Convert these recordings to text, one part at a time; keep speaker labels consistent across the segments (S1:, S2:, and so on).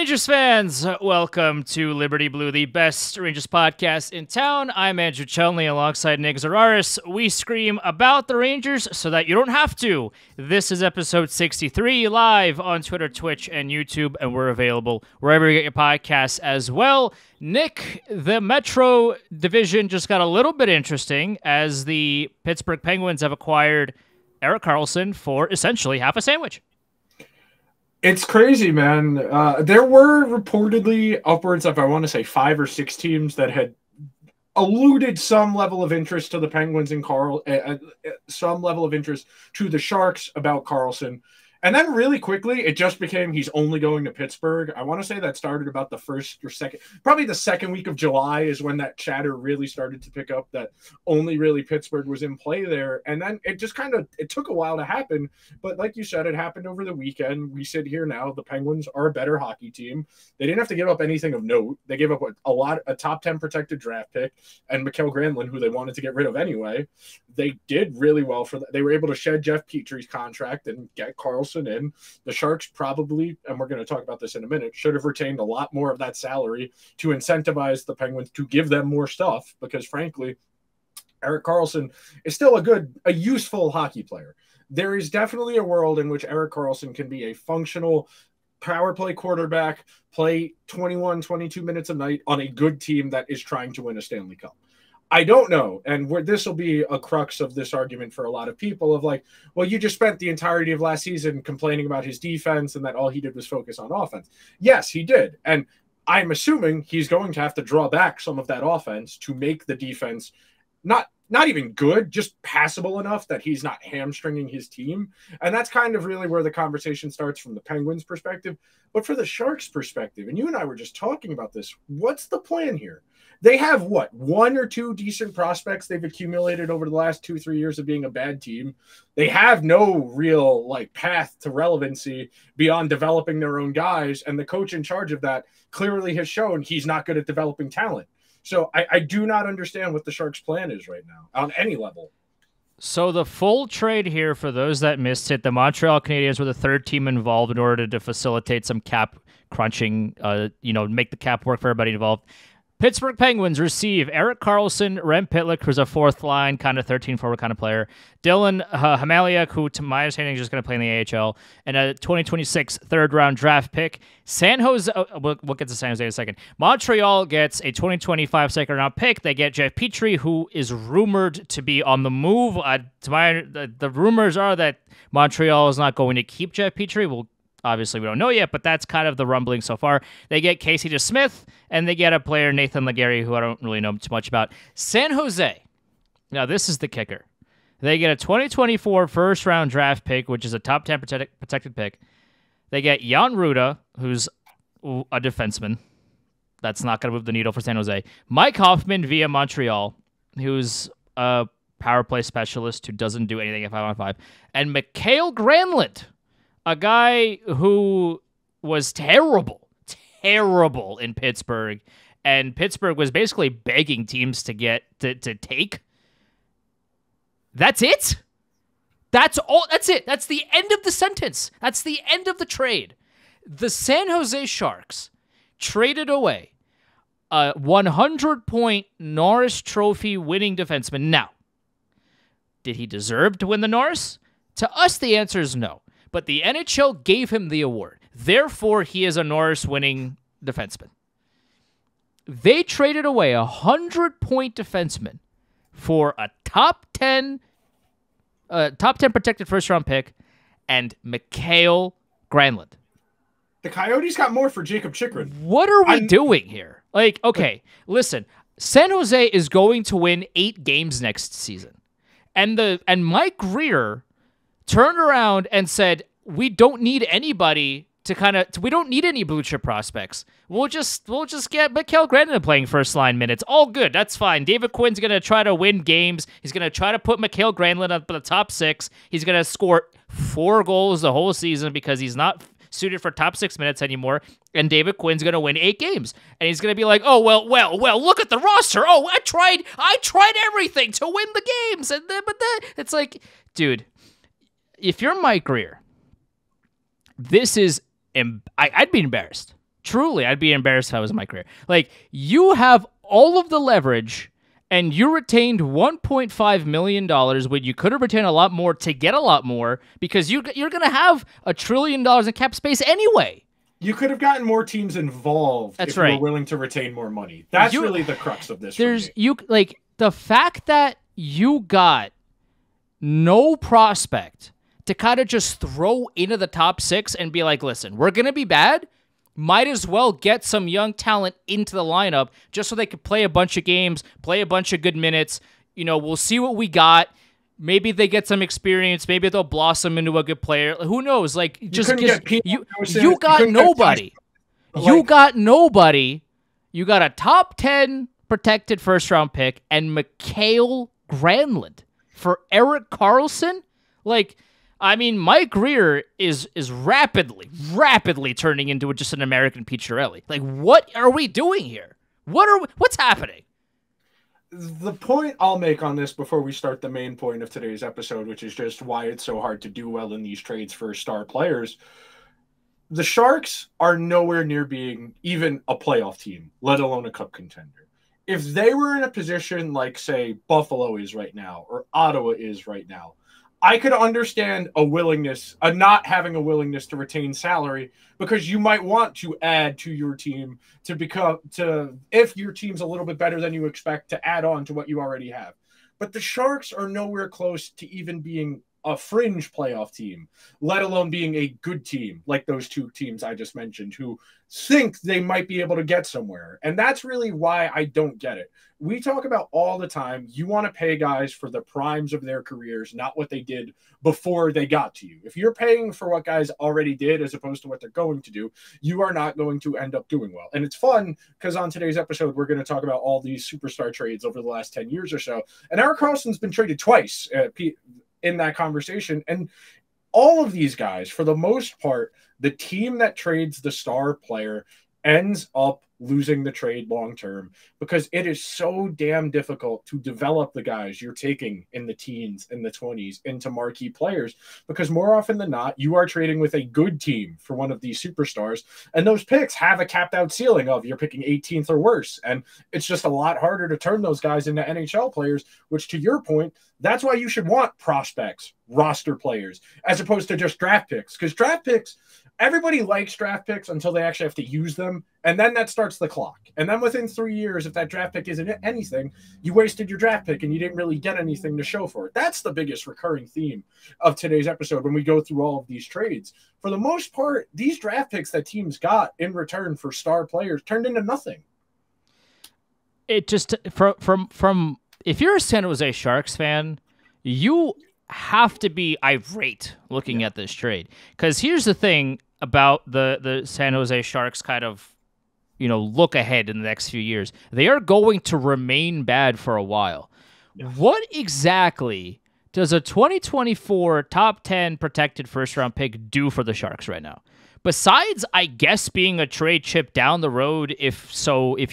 S1: Rangers fans, welcome to Liberty Blue, the best Rangers podcast in town. I'm Andrew Chelney alongside Nick Zararis. We scream about the Rangers so that you don't have to. This is episode 63, live on Twitter, Twitch, and YouTube, and we're available wherever you get your podcasts as well. Nick, the Metro division just got a little bit interesting as the Pittsburgh Penguins have acquired Erik Karlsson for essentially half a sandwich.
S2: It's crazy, man. There were reportedly upwards of, I want to say, 5 or 6 teams that had alluded some level of interest to the Penguins and some level of interest to the Sharks about Karlsson. And then really quickly, it just became he's only going to Pittsburgh. I want to say that started about the first or second, probably the second week of July is when that chatter really started to pick up that only really Pittsburgh was in play there. And then it just it took a while to happen. But like you said, it happened over the weekend. We sit here now. The Penguins are a better hockey team. They didn't have to give up anything of note. They gave up a top 10 protected draft pick and Mikael Granlund, who they wanted to get rid of anyway. They did really well for that. They were able to shed Jeff Petry's contract and get Karlsson in. The Sharks probably, and we're going to talk about this in a minute, should have retained a lot more of that salary to incentivize the Penguins to give them more stuff because, frankly, Erik Karlsson is still a useful hockey player. There is definitely a world in which Erik Karlsson can be a functional power play quarterback, play 21, 22 minutes a night on a good team that is trying to win a Stanley Cup. I don't know, and this will be a crux of this argument for a lot of people of like, well, you just spent the entirety of last season complaining about his defense and that all he did was focus on offense. Yes, he did, and I'm assuming he's going to have to draw back some of that offense to make the defense not even good, just passable enough that he's not hamstringing his team. And that's kind of really where the conversation starts from the Penguins' perspective. But for the Sharks' perspective, and you and I were just talking about this, what's the plan here? They have, 1 or 2 decent prospects they've accumulated over the last 2-3 years of being a bad team. They have no real path to relevancy beyond developing their own guys. And the coach in charge of that clearly has shown he's not good at developing talent. So I do not understand what the Sharks' plan is right now on any level.
S1: So the full trade here, for those that missed it, the Montreal Canadiens were the third team involved in order to facilitate some cap crunching, make the cap work for everybody involved. Pittsburgh Penguins receive Erik Karlsson, Rem Pitlick, who's a fourth line, kind of 13 forward kind of player, Dylan Hamaliuk, who to my understanding is just going to play in the AHL, and a 2026 third-round draft pick. San Jose, we'll get to San Jose in a second. Montreal gets a 2025 second-round pick. They get Jeff Petry, who is rumored to be on the move. The rumors are that Montreal is not going to keep Jeff Petry. Obviously, we don't know yet, but that's kind of the rumbling so far. They get Casey DeSmith, and they get a player, Nathan Legary, who I don't really know too much about. San Jose, now this is the kicker. They get a 2024 first-round draft pick, which is a top 10 protected pick. They get Jan Ruda, who's a defenseman. That's not going to move the needle for San Jose. Mike Hoffman via Montreal, who's a power play specialist who doesn't do anything at 5-on-5. And Mikael Granlund, a guy who was terrible in Pittsburgh, and Pittsburgh was basically begging teams to take. That's it? That's all. That's it. That's the end of the sentence. That's the end of the trade. The San Jose Sharks traded away a 100-point Norris Trophy winning defenseman. Now, did he deserve to win the Norris? To us, the answer is no. But the NHL gave him the award. Therefore, he is a Norris-winning defenseman. They traded away a 100-point defenseman for a top 10 protected first-round pick and Mikael Granlund.
S2: The Coyotes got more for Jacob Chychrun.
S1: What are we doing here? Okay, listen. San Jose is going to win 8 games next season. And Mike Greer turned around and said, we don't need anybody we don't need any blue chip prospects. We'll just get Mikael Granlund playing first line minutes. All good. That's fine. David Quinn's going to try to win games. He's going to try to put Mikael Granlund up in the top 6. He's going to score 4 goals the whole season because he's not suited for top 6 minutes anymore. And David Quinn's going to win 8 games. And he's going to be like, oh, well, look at the roster. Oh, I tried everything to win the games. But it's like, dude, if you're Mike Greer, this is, I'd be embarrassed. Truly, I'd be embarrassed if I was in my career. Like, you have all of the leverage, and you retained $1.5 million when you could have retained a lot more to get a lot more, because you're going to have $1 trillion in cap space anyway.
S2: You could have gotten more teams involved if you were willing to retain more money. That's really the crux of this.
S1: The fact that you got no prospect to kind of just throw into the top 6 and be like, listen, we're going to be bad. Might as well get some young talent into the lineup just so they could play a bunch of games, play a bunch of good minutes. We'll see what we got. Maybe they get some experience. Maybe they'll blossom into a good player. Who knows? Like, you got nobody. You got nobody. You got a top 10 protected first-round pick and Mikael Granlund for Erik Karlsson. Like, I mean, Mike Greer is rapidly turning into just an American Pete Chiarelli. Like, what are we doing here? What's happening?
S2: The point I'll make on this before we start the main point of today's episode, which is just why it's so hard to do well in these trades for star players. The Sharks are nowhere near being even a playoff team, let alone a cup contender. If they were in a position like, say, Buffalo is right now or Ottawa is right now, I could understand not having a willingness to retain salary, because you might want to add to your team if your team's a little bit better than you expect, to add on to what you already have. But the Sharks are nowhere close to even being a fringe playoff team, let alone being a good team like those two teams I just mentioned, who think they might be able to get somewhere. And that's really why I don't get it. We talk about all the time, you want to pay guys for the primes of their careers, not what they did before they got to you. If you're paying for what guys already did as opposed to what they're going to do, you are not going to end up doing well. And it's fun because on today's episode, we're going to talk about all these superstar trades over the last 10 years or so. And Erik Karlsson's been traded twice in that conversation. And all of these guys, for the most part, the team that trades the star player ends up losing the trade long term, because it is so damn difficult to develop the guys you're taking in the teens and the 20s into marquee players, because more often than not, you are trading with a good team for one of these superstars, and those picks have a capped out ceiling of you're picking 18th or worse, and it's just a lot harder to turn those guys into NHL players, which, to your point, that's why you should want prospects, roster players, as opposed to just draft picks, because draft picks, everybody likes draft picks until they actually have to use them, and then that starts the clock. And then within 3 years, if that draft pick isn't anything, you wasted your draft pick and you didn't really get anything to show for it. That's the biggest recurring theme of today's episode when we go through all of these trades. For the most part, these draft picks that teams got in return for star players turned into nothing.
S1: It just, from if you're a San Jose Sharks fan, you have to be irate looking at this trade. Because here's the thing about the San Jose Sharks kind of, look ahead in the next few years. They are going to remain bad for a while. Yeah. What exactly does a 2024 top 10 protected first-round pick do for the Sharks right now? Besides, I guess, being a trade chip down the road, if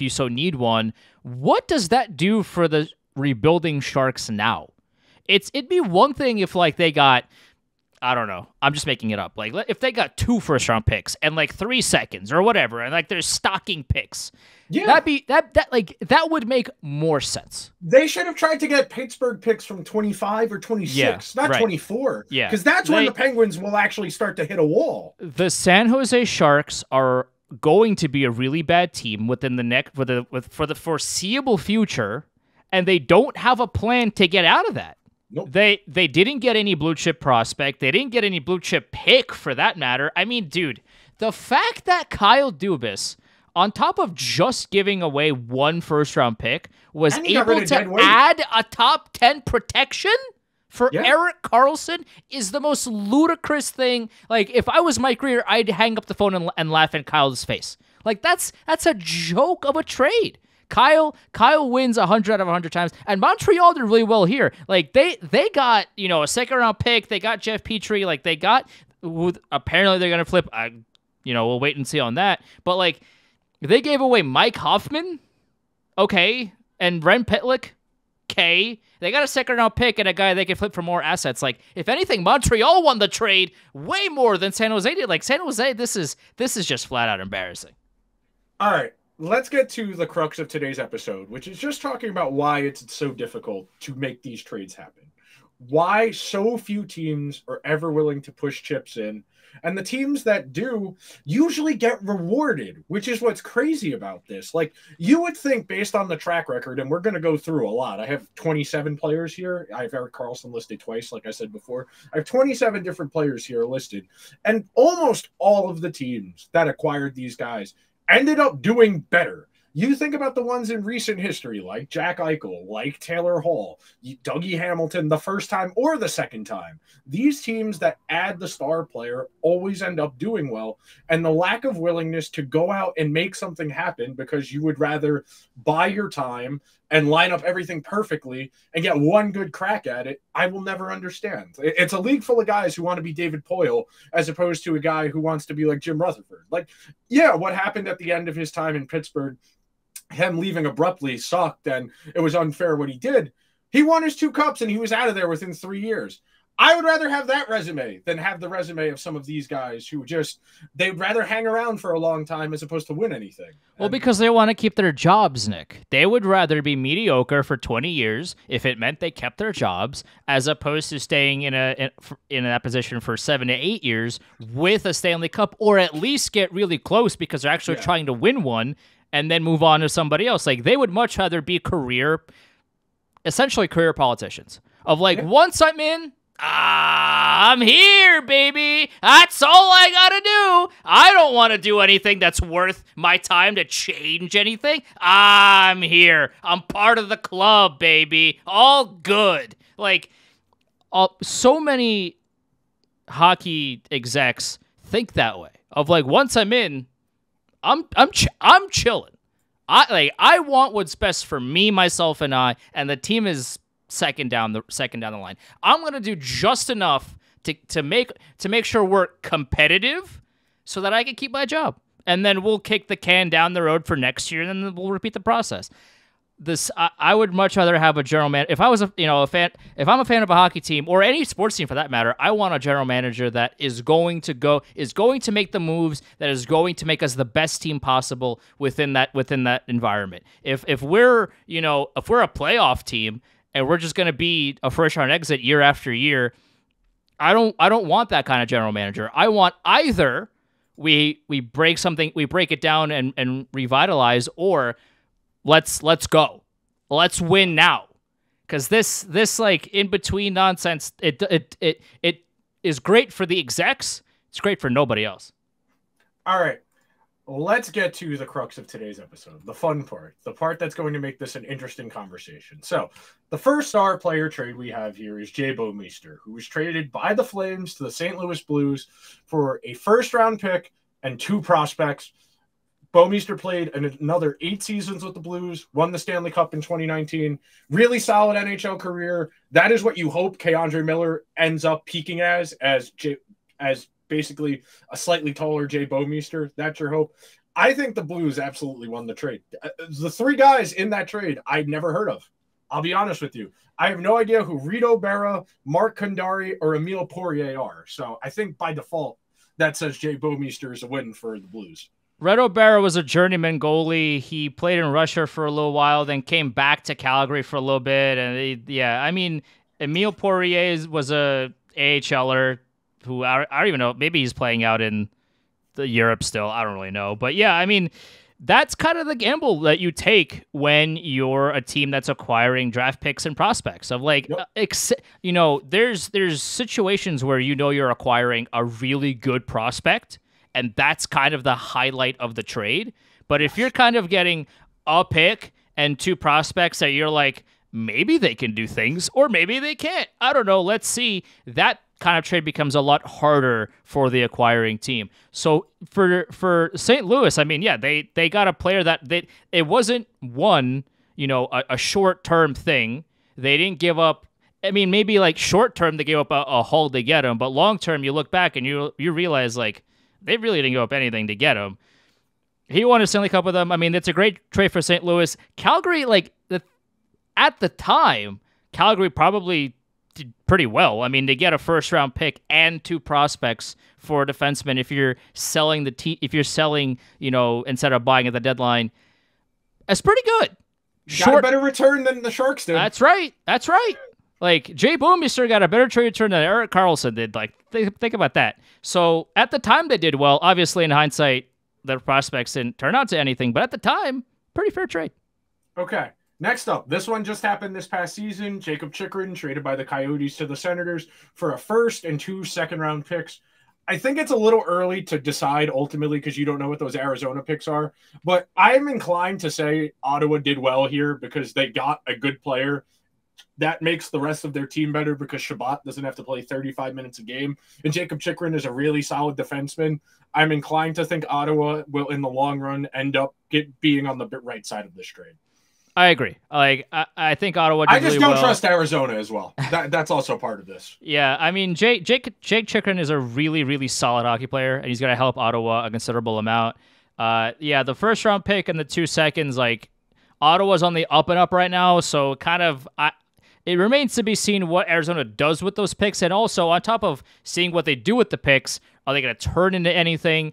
S1: you so need one, what does that do for the rebuilding Sharks now? It'd be one thing if, like, they got, I don't know, I'm just making it up. Like, if they got 2 first-round picks and, like, 3 seconds or whatever, and, like, there's stocking picks. Yeah. That would make more sense.
S2: They should have tried to get Pittsburgh picks from 25 or 26, not 24. Yeah. Because that's when the Penguins will actually start to hit a wall.
S1: The San Jose Sharks are going to be a really bad team within for the foreseeable future, and they don't have a plan to get out of that. Nope. They didn't get any blue chip prospect. They didn't get any blue chip pick, for that matter. I mean, dude, the fact that Kyle Dubas, on top of just giving away 1 first-round pick, was able to add a top 10 protection for Erik Karlsson is the most ludicrous thing. Like, if I was Mike Greer, I'd hang up the phone and laugh in Kyle's face. Like, that's a joke of a trade. Kyle wins 100 out of 100 times, and Montreal did really well here. Like, they got, a second-round pick. They got Jeff Petrie. Like, they got, apparently they're going to flip. We'll wait and see on that. But, like, they gave away Mike Hoffman, okay, and Ren Pitlick, okay. They got a second-round pick and a guy they can flip for more assets. Like, if anything, Montreal won the trade way more than San Jose did. Like, San Jose, this is just flat-out embarrassing.
S2: All right, let's get to the crux of today's episode, which is just talking about why it's so difficult to make these trades happen. Why so few teams are ever willing to push chips in, and the teams that do usually get rewarded, which is what's crazy about this. Like, you would think, based on the track record, and we're going to go through a lot. I have 27 players here. I have Erik Karlsson listed twice, like I said before. I have 27 different players here listed, and almost all of the teams that acquired these guys ended up doing better. You think about the ones in recent history, like Jack Eichel, like Taylor Hall, Dougie Hamilton, the first time or the second time. These teams that add the star player always end up doing well. And the lack of willingness to go out and make something happen because you would rather buy your time and line up everything perfectly and get one good crack at it, I will never understand. It's a league full of guys who want to be David Poile as opposed to a guy who wants to be like Jim Rutherford. Like, yeah, what happened at the end of his time in Pittsburgh, him leaving abruptly, sucked, and it was unfair what he did. He won his 2 cups and he was out of there within 3 years. I would rather have that resume than have the resume of some of these guys who just, they'd rather hang around for a long time as opposed to win anything.
S1: Well, because they want to keep their jobs, Nick. They would rather be mediocre for 20 years if it meant they kept their jobs, as opposed to staying in that position for 7 to 8 years with a Stanley Cup, or at least get really close because they're actually trying to win one and then move on to somebody else. Like, they would much rather be essentially career politicians. Of like, once I'm in, I'm here, baby. That's all I gotta do. I don't want to do anything that's worth my time to change anything. I'm here. I'm part of the club, baby. All good. Like, so many hockey execs think that way. Of like, once I'm in, I'm chilling. I want what's best for me, myself, and I, and the team is second down the line. I'm gonna do just enough to make sure we're competitive, so that I can keep my job, and then we'll kick the can down the road for next year, and then we'll repeat the process. I would much rather have a general man. If I was a fan, if I'm a fan of a hockey team or any sports team for that matter, I want a general manager that is going to make the moves, that is going to make us the best team possible within that environment. If we're a playoff team and we're just going to be a first round exit year after year, I don't want that kind of general manager. I want either we break it down and revitalize, or let's go. Let's win now. Because this like in between nonsense, it is great for the execs. It's great for nobody else.
S2: All right. Let's get to the crux of today's episode, the fun part, the part that's going to make this an interesting conversation. So the first star player trade we have here is Jay Bouwmeester, who was traded by the Flames to the St. Louis Blues for a first-round pick and 2 prospects. Bouwmeester played another 8 seasons with the Blues, won the Stanley Cup in 2019. Really solid NHL career. That is what you hope K'Andre Miller ends up peaking as basically a slightly taller Jay Bouwmeester. That's your hope. I think the Blues absolutely won the trade. The 3 guys in that trade I'd never heard of. I'll be honest with you. I have no idea who Rito Berra, Mark Kandari, or Emile Poirier are. So I think by default, that says Jay Bouwmeester is a win for the Blues.
S1: Reto Berra was a journeyman goalie. He played in Russia for a little while, then came back to Calgary for a little bit. And Emile Poirier was a AHLer who I don't even know. Maybe he's playing out in the Europe still. I don't really know. But yeah, I mean, that's kind of the gamble that you take when you're a team that's acquiring draft picks and prospects. Of like, there's situations where you're acquiring a really good prospect, and that's kind of the highlight of the trade. But if you're kind of getting a pick and 2 prospects that you're like, maybe they can do things or maybe they can't, I don't know, let's see, that kind of trade becomes a lot harder for the acquiring team. So for St. Louis, I mean, yeah, they got a player that it wasn't a short-term thing. They didn't give up. I mean, maybe like short-term they gave up a haul to get him, but long-term you look back and you realize like they really didn't give up anything to get him. He won a Stanley Cup with them. I mean, it's a great trade for St. Louis. Calgary, at the time, Calgary probably did pretty well. I mean, to get a first-round pick and 2 prospects for a defenseman, if you're selling instead of buying at the deadline, that's pretty good.
S2: Got a better return than the Sharks did.
S1: That's right. Like, Jay Bouwmeester got a better trade return than Erik Karlsson did. Like, think about that. So, at the time, they did well. Obviously, in hindsight, the prospects didn't turn out to anything. But at the time, pretty fair trade.
S2: Okay. Next up, this one just happened this past season. Jakob Chychrun traded by the Coyotes to the Senators for a first and 2 second-round picks. I think it's a little early to decide ultimately because you don't know what those Arizona picks are. But I'm inclined to say Ottawa did well here because they got a good player. That makes the rest of their team better because Shabbat doesn't have to play 35 minutes a game. And Jakob Chychrun is a really solid defenseman. I'm inclined to think Ottawa will, in the long run, end up being on the right side of this trade.
S1: I agree. Like, I think Ottawa did
S2: I just
S1: really
S2: don't
S1: well.
S2: trust Arizona as well. That's also part of this.
S1: Yeah, I mean, Jake Chychrun is a really, really solid hockey player, and he's going to help Ottawa a considerable amount. Yeah, the first-round pick and the 2 seconds, like, Ottawa's on the up and up right now, so kind of it remains to be seen what Arizona does with those picks, and also on top of seeing what they do with the picks, are they going to turn into anything?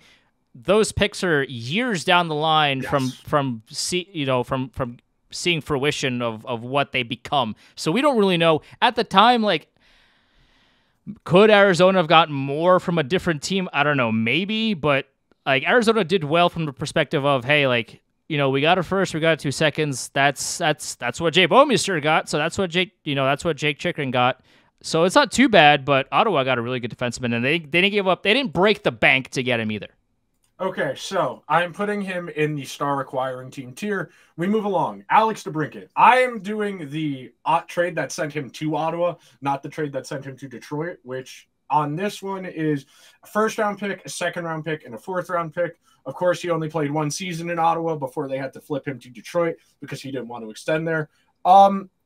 S1: Those picks are years down the line from seeing fruition of what they become. So we don't really know. At the time, like, could Arizona have gotten more from a different team? I don't know, maybe, but like Arizona did well from the perspective of, hey, like, we got a first, we got a 2 seconds. That's what Jay Bouwmeester got. So that's what Jake Chychrun got. So it's not too bad, but Ottawa got a really good defenseman, and they didn't give up. They didn't break the bank to get him either.
S2: Okay, so I'm putting him in the star acquiring team tier. We move along. Alex DeBrincat. I am doing the trade that sent him to Ottawa, not the trade that sent him to Detroit, which on this one is a first-round pick, a second-round pick, and a fourth-round pick. Of course, he only played 1 season in Ottawa before they had to flip him to Detroit because he didn't want to extend there.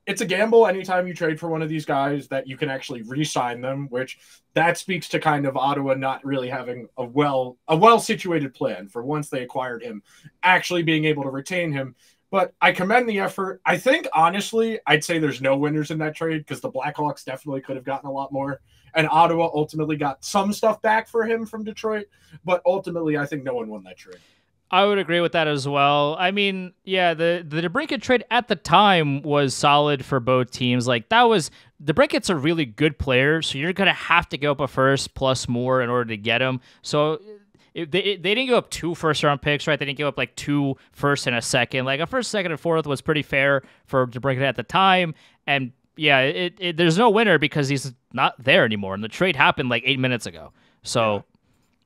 S2: It's a gamble anytime you trade for one of these guys that you can actually re-sign them, which that speaks to kind of Ottawa not really having a well-situated plan for once they acquired him, actually being able to retain him. But I commend the effort. I think, honestly, I'd say there's no winners in that trade because the Blackhawks definitely could have gotten a lot more. And Ottawa ultimately got some stuff back for him from Detroit. But ultimately, I think no one won that trade.
S1: I would agree with that as well. I mean, yeah, the DeBrincat trade at the time was solid for both teams. Like, DeBrincat's a really good player, so you're going to have to go up a first plus more in order to get him. So they didn't give up 2 first-round picks, right? They didn't give up, like, 2 first and a second. Like, a first, second, and fourth was pretty fair for DeBrincat at the time. And, yeah, there's no winner because he's not there anymore. And the trade happened, like, 8 minutes ago. So,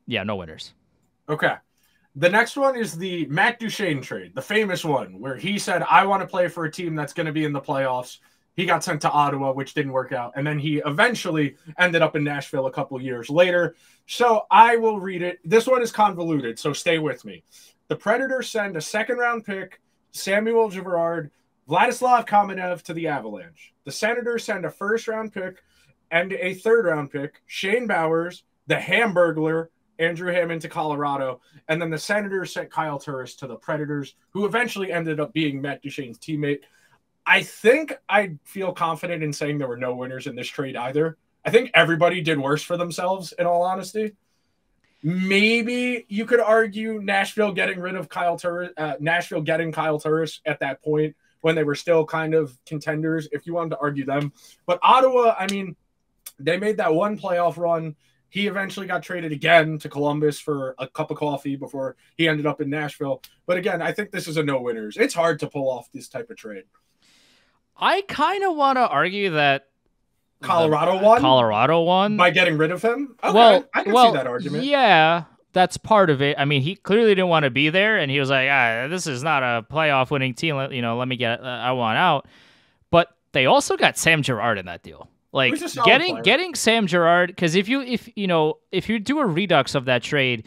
S1: yeah, no winners.
S2: Okay. The next one is the Matt Duchene trade, the famous one, where he said, I want to play for a team that's going to be in the playoffs. He got sent to Ottawa, which didn't work out. And then he eventually ended up in Nashville a couple years later. So I will read it. This one is convoluted, so stay with me. The Predators send a second-round pick, Samuel Girard, Vladislav Kamenev to the Avalanche. The Senators send a first-round pick and a third-round pick, Shane Bowers, the Hamburglar, Andrew Hammond to Colorado, and then the Senators sent Kyle Turris to the Predators, who eventually ended up being Matt Duchene's teammate. I think I feel confident in saying there were no winners in this trade either. I think everybody did worse for themselves, in all honesty. Maybe you could argue Nashville getting Kyle Turris at that point when they were still kind of contenders, if you wanted to argue them. But Ottawa, I mean, they made that one playoff run. He eventually got traded again to Columbus for a cup of coffee before he ended up in Nashville. But again, I think this is a no-winners. It's hard to pull off this type of trade.
S1: I kind of want to argue that
S2: Colorado won by getting rid of him. Okay,
S1: well,
S2: I can see that argument.
S1: Yeah, that's part of it. I mean, he clearly didn't want to be there, and he was like, "This is not a playoff-winning team. Let me get. I want out." But they also got Sam Girard in that deal. Like getting Sam Girard, because if you do a redux of that trade,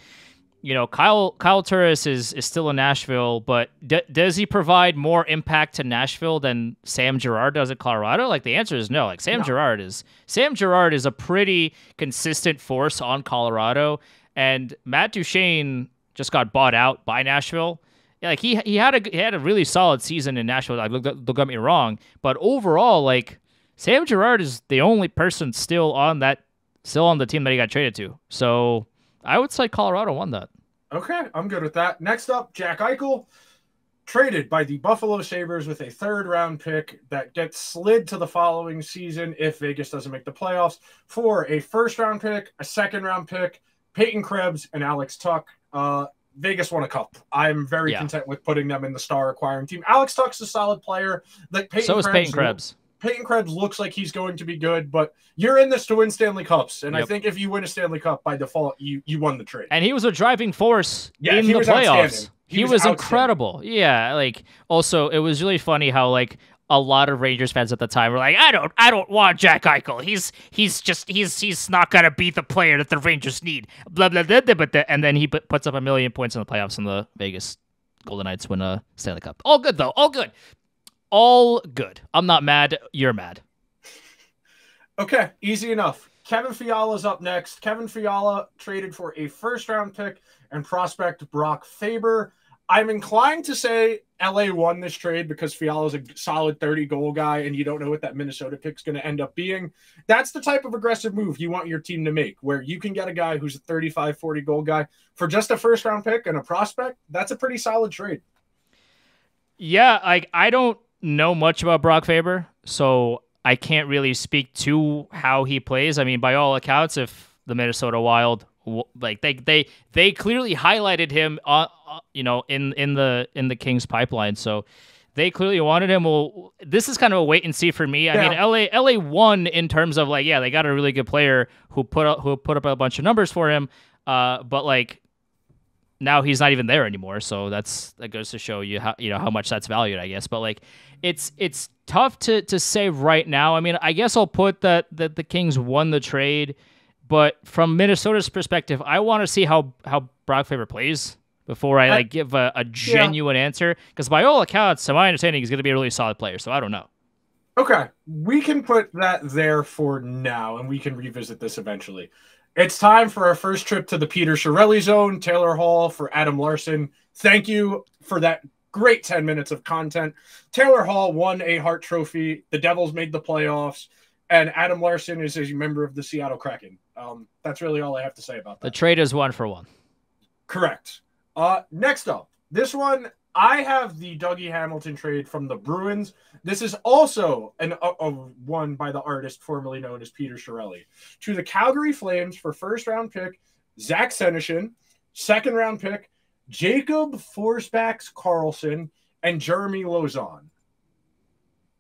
S1: Kyle Turris is still in Nashville, but does he provide more impact to Nashville than Sam Girard does at Colorado? Like, the answer is no. Like, Sam Girard is a pretty consistent force on Colorado, and Matt Duchene just got bought out by Nashville. Yeah, like he had a really solid season in Nashville. Like, don't get me wrong, but overall, like, Sam Girard is the only person still on the team that he got traded to. So I would say Colorado won that.
S2: Okay, I'm good with that. Next up, Jack Eichel, traded by the Buffalo Sabres with a 3rd-round pick that gets slid to the following season if Vegas doesn't make the playoffs for a 1st-round pick, a 2nd-round pick, Peyton Krebs, and Alex Tuch. Vegas won a cup. I'm very content with putting them in the star acquiring team. Alex Tuch's a solid player. Like
S1: so is Peyton Krebs.
S2: Peyton Krebs looks like he's going to be good, but you're in this to win Stanley Cups. And I think if you win a Stanley Cup by default, you won the trade.
S1: And he was a driving force in the playoffs. He was incredible. Yeah, like also it was really funny how like a lot of Rangers fans at the time were like, I don't want Jack Eichel. He's not gonna be the player that the Rangers need. Blah blah blah. And then he puts up 1 million points in the playoffs, and the Vegas Golden Knights win a Stanley Cup. All good though. All good. All good. I'm not mad. You're mad.
S2: Okay, easy enough. Kevin Fiala's up next. Kevin Fiala traded for a 1st-round pick and prospect Brock Faber. I'm inclined to say LA won this trade because Fiala's a solid 30-goal guy, and you don't know what that Minnesota pick's going to end up being. That's the type of aggressive move you want your team to make, where you can get a guy who's a 35, 40-goal guy for just a 1st-round pick and a prospect. That's a pretty solid trade.
S1: Yeah, I don't know much about Brock Faber, so I can't really speak to how he plays. I mean, by all accounts, if the Minnesota Wild, like they clearly highlighted him, in the Kings pipeline, so they clearly wanted him. Well, this is kind of a wait and see for me. I mean, LA won in terms of like, they got a really good player who put up a bunch of numbers for him, but like now he's not even there anymore. So that goes to show you how much that's valued, I guess. But like, it's tough to say right now. I mean, I guess I'll put that the Kings won the trade, but from Minnesota's perspective, I want to see how Brock Faber plays before I give a genuine answer. Because by all accounts, to my understanding, he's going to be a really solid player. So I don't know.
S2: Okay, we can put that there for now, and we can revisit this eventually. It's time for our first trip to the Peter Chiarelli zone. Taylor Hall for Adam Larson. Thank you for that great 10 minutes of content. Taylor Hall won a Hart Trophy. The Devils made the playoffs. And Adam Larson is a member of the Seattle Kraken. That's really all I have to say about that.
S1: The trade is 1-for-1.
S2: Correct. Next up, this one, I have the Dougie Hamilton trade from the Bruins. This is also a one by the artist formerly known as Peter Chiarelli. To the Calgary Flames for 1st-round pick, Zach Senyshyn, 2nd-round pick, Jacob Forsbacks Karlsson, and Jeremy Lauzon.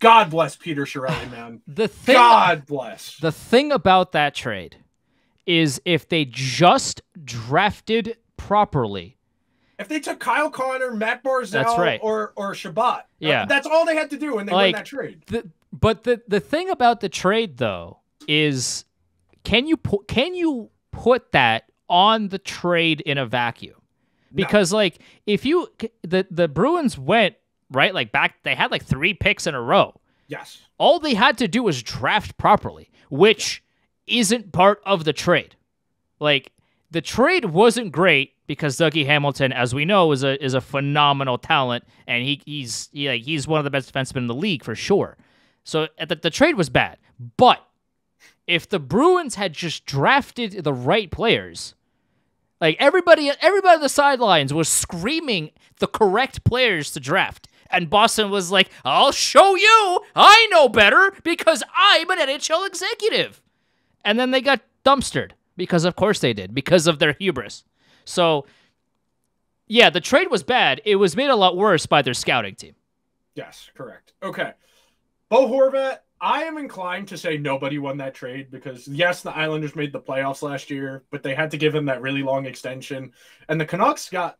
S2: God bless Peter Chiarelli, man. God bless.
S1: The thing about that trade is if they just drafted properly.
S2: If they took Kyle Connor, Matt Barzal,
S1: that's right,
S2: or Shabbat, that's all they had to do, and they won that trade.
S1: But the thing about the trade, though, is can you put that on the trade in a vacuum? Because like if the Bruins went right, like back, they had like 3 picks in a row.
S2: Yes.
S1: All they had to do was draft properly, which isn't part of the trade. Like the trade wasn't great because Dougie Hamilton, as we know, is a phenomenal talent, and he's one of the best defensemen in the league for sure. So the trade was bad. But if the Bruins had just drafted the right players, like everybody on the sidelines was screaming the correct players to draft. And Boston was like, I'll show you. I know better because I'm an NHL executive. And then they got dumpstered because, of course, they did, because of their hubris. So, yeah, the trade was bad. It was made a lot worse by their scouting team.
S2: Yes, correct. Okay. Bo Horvat, I am inclined to say nobody won that trade because, yes, the Islanders made the playoffs last year, but they had to give him that really long extension. And the Canucks got,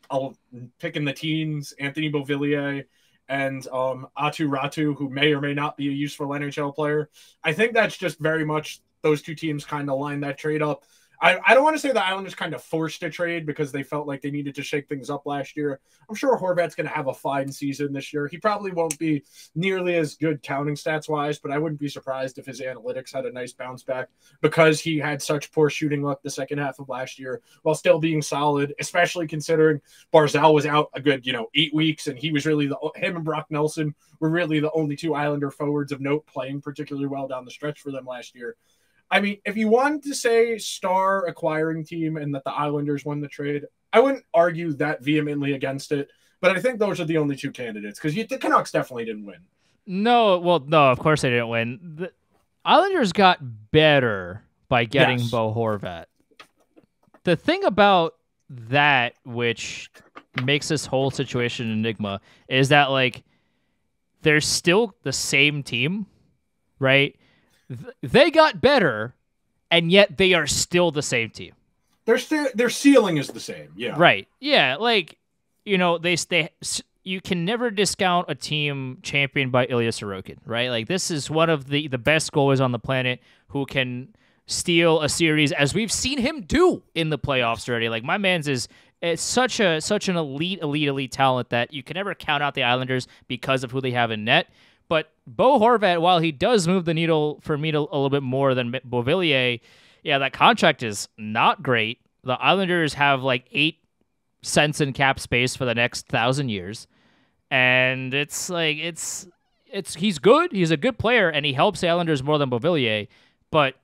S2: a pick in the teens, Anthony Beauvillier and Atu Ratu, who may or may not be a useful NHL player. I think that's just very much those two teams kind of line that trade up. I don't want to say the Islanders kind of forced a trade because they felt like they needed to shake things up last year. I'm sure Horvat's going to have a fine season this year. He probably won't be nearly as good counting stats wise, but I wouldn't be surprised if his analytics had a nice bounce back because he had such poor shooting luck the second half of last year while still being solid, especially considering Barzal was out a good, 8 weeks, and he was really him and Brock Nelson were really the only two Islander forwards of note playing particularly well down the stretch for them last year. I mean, if you wanted to say star acquiring team and that the Islanders won the trade, I wouldn't argue that vehemently against it. But I think those are the only two candidates because the Canucks definitely didn't win.
S1: No, of course they didn't win. The Islanders got better by getting Bo Horvat. The thing about that, which makes this whole situation an enigma, is that, like, they're still the same team, right? They got better, and yet they are still the same team.
S2: Their ceiling is the same, yeah.
S1: Right, yeah. Like, you can never discount a team championed by Ilya Sorokin, right? Like, this is one of the best goalies on the planet who can steal a series, as we've seen him do in the playoffs already. Like, my man's it's such an elite talent that you can never count out the Islanders because of who they have in net. But Bo Horvat, while he does move the needle for me a little bit more than Beauvillier, yeah, that contract is not great. The Islanders have like 8 cents in cap space for the next 1,000 years. And it's like, he's good. He's a good player, and he helps the Islanders more than Beauvillier. But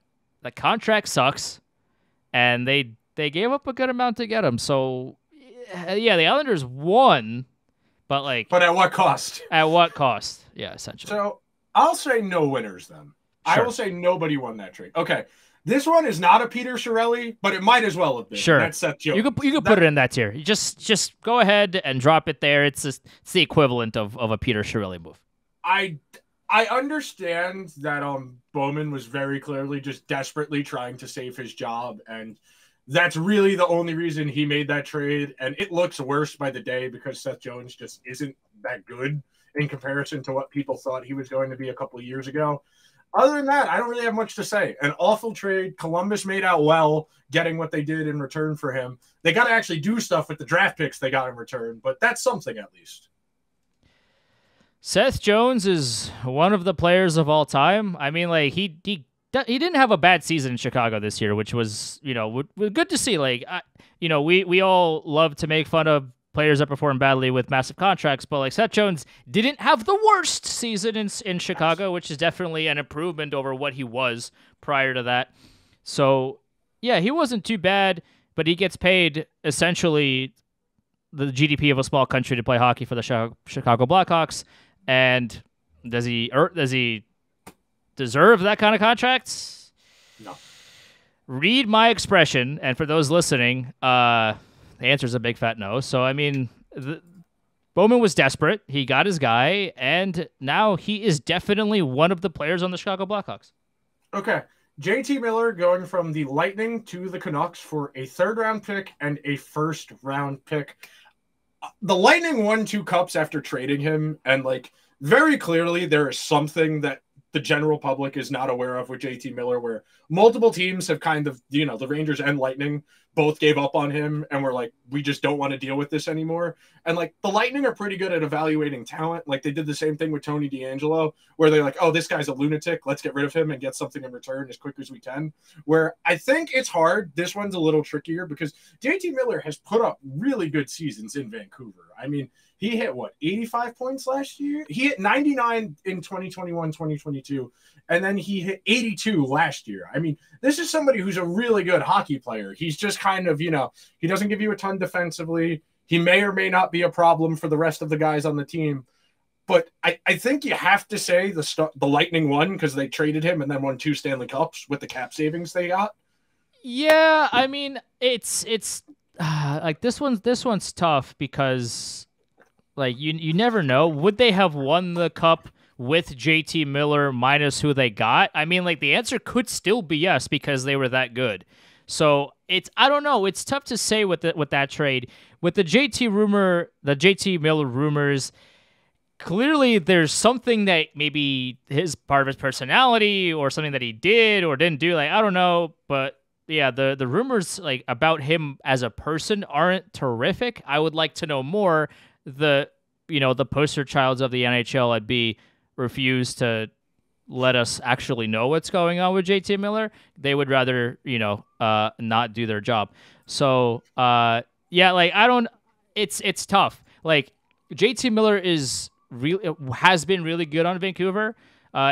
S1: the contract sucks, and they gave up a good amount to get him. So, yeah, the Islanders won. But
S2: at what cost?
S1: At what cost? Yeah, essentially.
S2: So I'll say no winners then.
S1: Sure.
S2: I will say nobody won that trade. Okay. This one is not a Peter Chiarelli, but it might as well have been.
S1: Sure.
S2: That's Seth Jones.
S1: You could put it in that tier. You just go ahead and drop it there. It's the equivalent of a Peter Chiarelli move.
S2: I understand that Bowman was very clearly just desperately trying to save his job, and that's really the only reason he made that trade, and it looks worse by the day because Seth Jones just isn't that good in comparison to what people thought he was going to be a couple of years ago. Other than that, I don't really have much to say. An awful trade. Columbus made out well getting what they did in return for him. They got to actually do stuff with the draft picks they got in return, but that's something at least.
S1: Seth Jones is one of the players of all time. I mean, like, he didn't have a bad season in Chicago this year, which was, good to see. Like, we all love to make fun of players that perform badly with massive contracts, but like Seth Jones didn't have the worst season in Chicago, which is definitely an improvement over what he was prior to that. So, yeah, he wasn't too bad, but he gets paid essentially the GDP of a small country to play hockey for the Chicago Blackhawks. And does he deserve that kind of contract?
S2: No.
S1: Read my expression, and for those listening, the answer is a big fat no. So, I mean, Bowman was desperate. He got his guy, and now he is definitely one of the players on the Chicago Blackhawks.
S2: Okay. JT Miller going from the Lightning to the Canucks for a 3rd-round pick and a 1st-round pick. The Lightning won 2 cups after trading him, and like very clearly there is something that the general public is not aware of with JT Miller, where multiple teams have kind of, the Rangers and Lightning both gave up on him and were like, we just don't want to deal with this anymore. And like the Lightning are pretty good at evaluating talent. Like they did the same thing with Tony DeAngelo, where they're like, oh, this guy's a lunatic. Let's get rid of him and get something in return as quick as we can. Where I think it's hard. This one's a little trickier because JT Miller has put up really good seasons in Vancouver. I mean, he hit 85 points last year? He hit 99 in 2021, 2022, and then he hit 82 last year. I mean, this is somebody who's a really good hockey player. He's just kind of, he doesn't give you a ton defensively. He may or may not be a problem for the rest of the guys on the team. But I think you have to say the Lightning won because they traded him and then won 2 Stanley Cups with the cap savings they got.
S1: Yeah, I mean, it's like this one's tough because like you never know. Would they have won the cup with JT Miller minus who they got? I mean, like the answer could still be yes because they were that good. So I don't know. It's tough to say with that trade. With the JT Miller rumors, clearly there's something that maybe his part of his personality or something that he did or didn't do. Like, I don't know, but the rumors like about him as a person aren't terrific. I would like to know more. The poster childs of the NHL at B refuse to let us actually know what's going on with JT Miller. They would rather, not do their job. So, it's tough. Like JT Miller has been really good on Vancouver.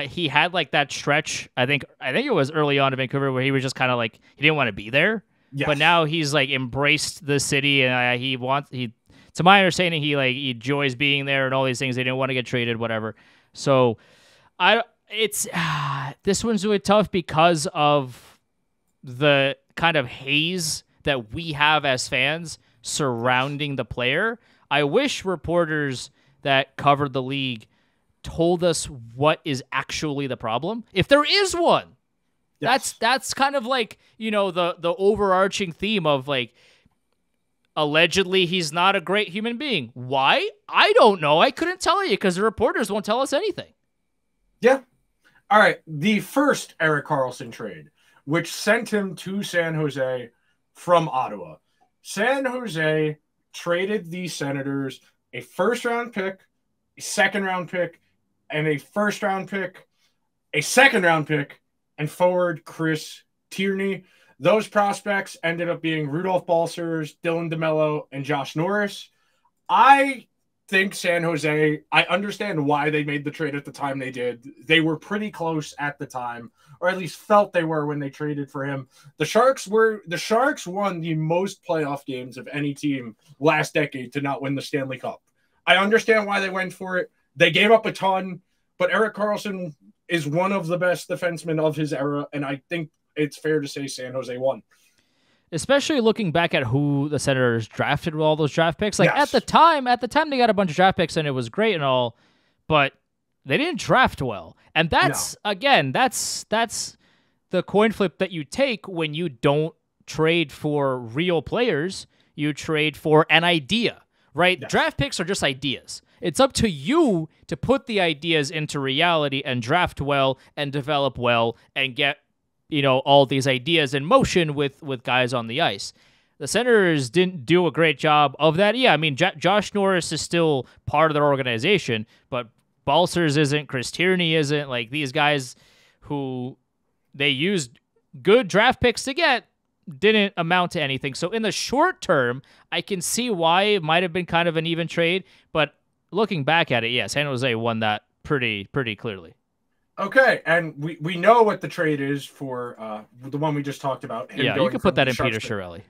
S1: He had like that stretch. I think it was early on in Vancouver where he was just kind of like he didn't want to be there.
S2: Yes.
S1: But now he's like embraced the city, and to my understanding, he enjoys being there and all these things. They didn't want to get traded, whatever. So, this one's really tough because of the kind of haze that we have as fans surrounding the player. I wish reporters that covered the league told us what is actually the problem, if there is one. Yes. That's kind of like, the overarching theme of like, allegedly he's not a great human being. Why? I don't know. I couldn't tell you because the reporters won't tell us anything.
S2: Yeah. All right. The first Erik Karlsson trade, which sent him to San Jose from Ottawa. San Jose traded the Senators a first-round pick, a second-round pick, and a first-round pick, a second-round pick, and forward Chris Tierney. Those prospects ended up being Rudolph Balcers, Dylan DeMello, and Josh Norris. I think San Jose, I understand why they made the trade at the time they did. They were pretty close at the time, or at least felt they were when they traded for him. The Sharks won the most playoff games of any team last decade to not win the Stanley Cup. I understand why they went for it. They gave up a ton, but Erik Karlsson is one of the best defensemen of his era, and I think it's fair to say San Jose won.
S1: Especially looking back at who the Senators drafted with all those draft picks. Like
S2: yes.
S1: at the time they got a bunch of draft picks and it was great and all, but they didn't draft well. And that's the coin flip that you take when you don't trade for real players. You trade for an idea, right? Yes. Draft picks are just ideas. It's up to you to put the ideas into reality and draft well and develop well and get all these ideas in motion with guys on the ice. The Senators didn't do a great job of that. Yeah, I mean, Josh Norris is still part of their organization, but Balcers isn't, Chris Tierney isn't. Like, these guys who they used good draft picks to get didn't amount to anything. So in the short term, I can see why it might have been kind of an even trade, but looking back at it, yeah, San Jose won that pretty clearly.
S2: Okay, and we know what the trade is for the one we just talked about.
S1: Yeah, you can put that in Peter Chiarelli.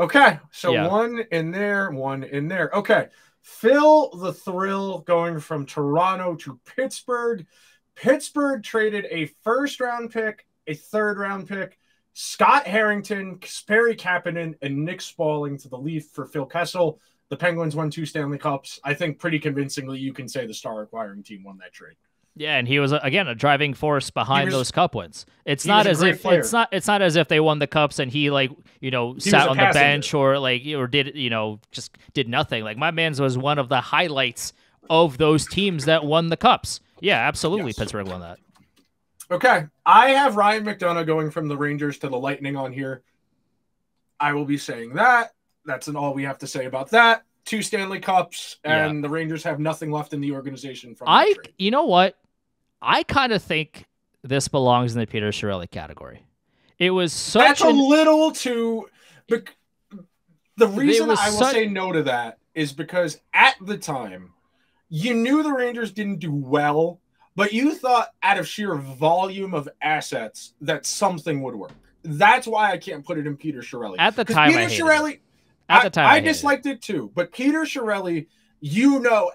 S2: Okay, so yeah. One in there. Okay, Phil the Thrill going from Toronto to Pittsburgh. Pittsburgh traded a first-round pick, a third-round pick, Scott Harrington, Perry Kapanen, and Nick Spaulding to the Leaf for Phil Kessel. The Penguins won 2 Stanley Cups. I think pretty convincingly you can say the star acquiring team won that trade.
S1: Yeah, and he was again a driving force behind those cup wins. It's not as if they won the cups and he sat on the bench or just did nothing. Like, my man's was one of the highlights of those teams that won the cups. Yeah, absolutely. Yes. Pittsburgh won that.
S2: Okay, I have Ryan McDonough going from the Rangers to the Lightning on here. I will be saying that. That's all we have to say about that. 2 Stanley Cups, and the Rangers have nothing left in the organization from that trade.
S1: You know what? I kind of think this belongs in the Peter Chiarelli category. It was such
S2: a little too. The reason I will say no to that is because at the time, you knew the Rangers didn't do well, but you thought out of sheer volume of assets that something would work. That's why I can't put it in Peter Chiarelli.
S1: At the time,
S2: I disliked it too. But Peter Chiarelli,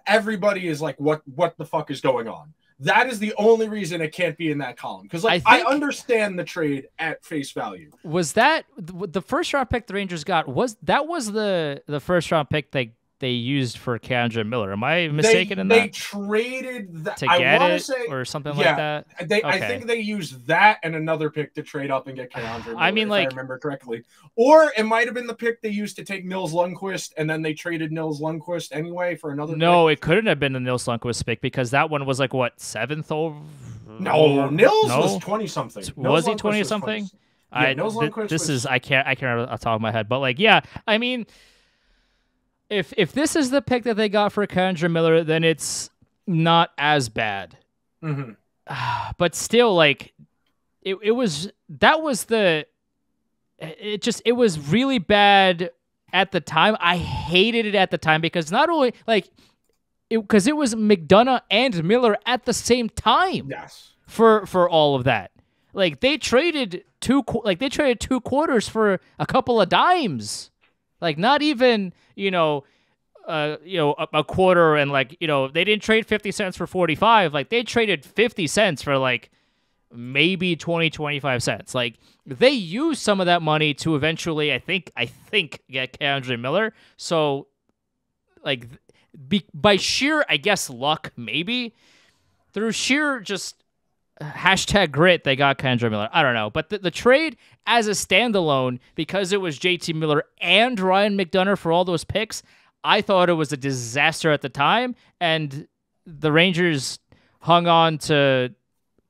S2: everybody is like, what the fuck is going on? That is the only reason it can't be in that column. Because I understand the trade at face value.
S1: Was that the first round pick the Rangers got? Was the first round pick they used for K'Andre Miller? Am I mistaken in that?
S2: They traded that
S1: to get it or something like that.
S2: I think they used that and another pick to trade up and get K'Andre Miller.
S1: I mean,
S2: if I remember correctly, or it might have been the pick they used to take Nils Lundqvist, and then they traded Nils Lundqvist anyway for another.
S1: No,
S2: pick.
S1: It couldn't have been the Nils Lundqvist pick because that one was like what 7th over.
S2: No, Nils was 20 something.
S1: Was he 20 something?
S2: Nils Lundkvist
S1: This
S2: was...
S1: is I can't remember off the top of my head, but like, yeah, I mean, if this is the pick that they got for K'Andre Miller, then it's not as bad.
S2: Mm-hmm.
S1: But still, like, it was really bad at the time. I hated it at the time because not only like because it was McDonough and Miller at the same time.
S2: Yes.
S1: For all of that, like they traded two quarters for a couple of dimes, like not even a quarter, and like they didn't trade 50 cents for 45. Like they traded 50 cents for like maybe 20-25 cents. Like they used some of that money to eventually, I think get K'Andre Miller. So like by sheer, I guess, luck, maybe through sheer just #grit, they got K'Andre Miller. I don't know. But the trade as a standalone, because it was JT Miller and Ryan McDonough for all those picks, I thought it was a disaster at the time. And the Rangers hung on to